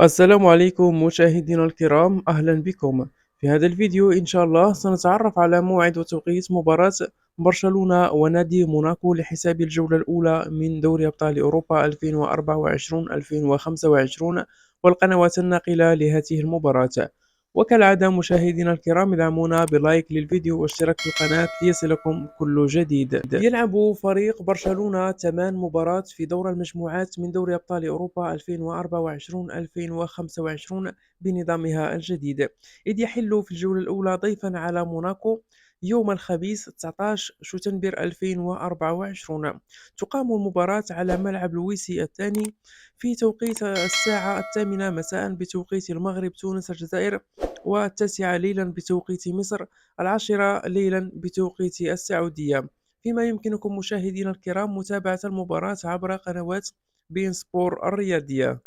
السلام عليكم مشاهدينا الكرام، أهلا بكم. في هذا الفيديو إن شاء الله سنتعرف على موعد وتوقيت مباراة برشلونة ونادي موناكو لحساب الجولة الأولى من دوري أبطال أوروبا 2024-2025 والقنوات الناقلة لهذه المباراة. وكالعادة مشاهدينا الكرام، ادعمونا بلايك للفيديو واشتراك في القناة ليصلكم كل جديد. يلعب فريق برشلونة 8 مباريات في دور المجموعات من دوري أبطال أوروبا 2024-2025 بنظامها الجديد، إذ يحل في الجولة الأولى ضيفا على موناكو يوم الخميس 19 شتنبر 2024. تقام المباراة على ملعب لويسي الثاني في توقيت الساعة 8 مساء بتوقيت المغرب تونس الجزائر، والتاسعة ليلا بتوقيت مصر، 10 ليلا بتوقيت السعودية. فيما يمكنكم مشاهدينا الكرام متابعة المباراة عبر قنوات بين سبور الرياضية.